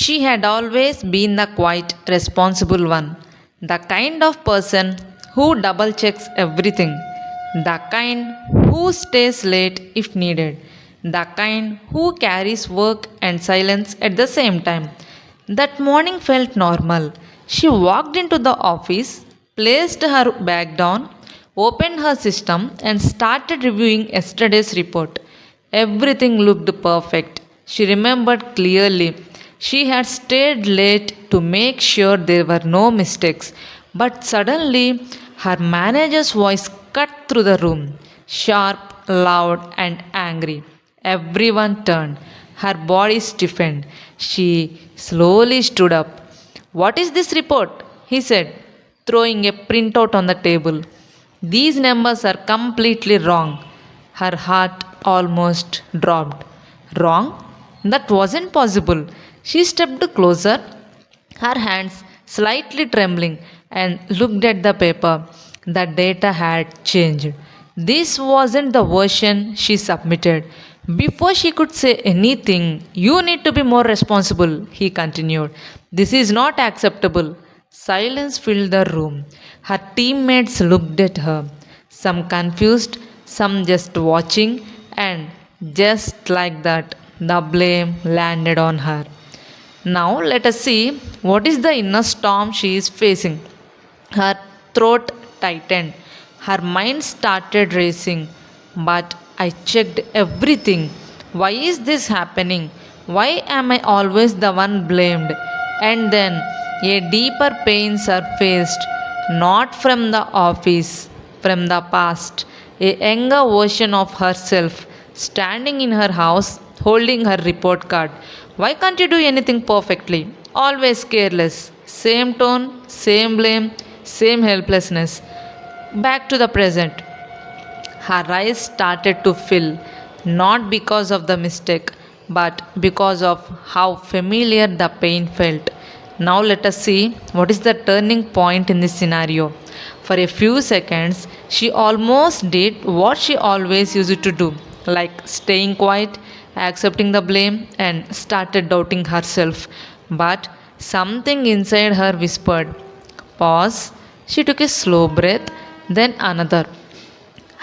She had always been the quiet, responsible one, the kind of person who double checks everything, the kind who stays late if needed, the kind who carries work and silence at the same time. That morning felt normal. She walked into the office, placed her bag down, opened her system, and started reviewing yesterday's report. Everything looked perfect. She remembered clearly. She had stayed late to make sure there were no mistakes. But suddenly, her manager's voice cut through the room, sharp, loud, and angry. Everyone turned. Her body stiffened. She slowly stood up. "What is this report?" he said, throwing a printout on the table. "These numbers are completely wrong." Her heart almost dropped. Wrong? That wasn't possible. She stepped closer, her hands slightly trembling, and looked at the paper. The data had changed. This wasn't the version she submitted. Before she could say anything, "You need to be more responsible," he continued. "This is not acceptable." Silence filled the room. Her teammates looked at her, some confused, some just watching, and just like that, the blame landed on her. Now let us see what is the inner storm she is facing. Her throat tightened. Her mind started racing. But I checked everything. Why is this happening? Why am I always the one blamed? And then a deeper pain surfaced, not from the office, from the past. A younger version of herself standing in her house holding her report card. "Why can't you do anything perfectly? Always careless." Same tone, same blame, same helplessness. Back to the present. Her eyes started to fill, not because of the mistake, but because of how familiar the pain felt. Now let us see what is the turning point in this scenario. For a few seconds, she almost did what she always used to do, like staying quiet, accepting the blame, and started doubting herself. But something inside her whispered, "Pause." She took a slow breath, then another.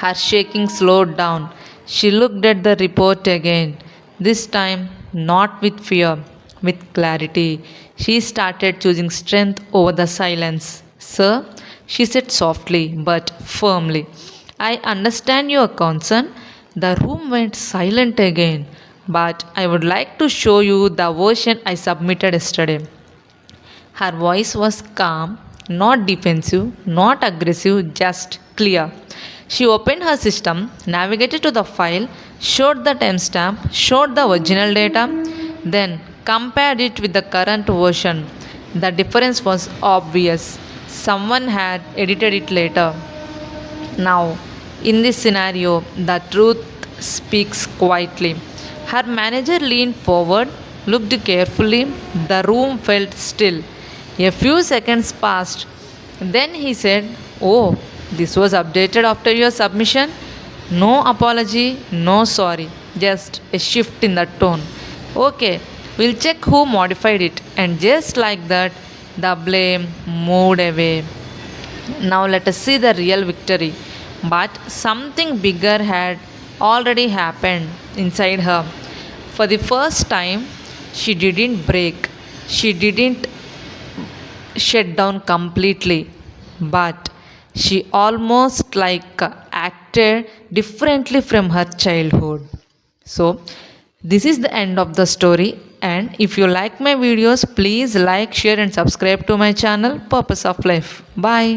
Her shaking slowed down. She looked at the report again, this time not with fear, with clarity. She started choosing strength over the silence. "Sir," she said softly but firmly, "I understand your concern." The room went silent again, but I would like to show you the version I submitted yesterday. Her voice was calm, not defensive, not aggressive, just clear. She opened her system, navigated to the file, showed the timestamp, showed the original data, then compared it with the current version. The difference was obvious. Someone had edited it later. Now, in this scenario, the truth speaks quietly. Her manager leaned forward, looked carefully. The room felt still. A few seconds passed. Then he said, "Oh, this was updated after your submission?" No apology, no sorry, just a shift in the tone. "Okay, we'll check who modified it." And just like that, the blame moved away. Now let us see the real victory. But something bigger had already happened inside her. For the first time, she didn't break. She didn't shut down completely. But she almost like acted differently from her childhood. So, this is the end of the story. And if you like my videos, please like, share, and subscribe to my channel, Purpose of Life. Bye.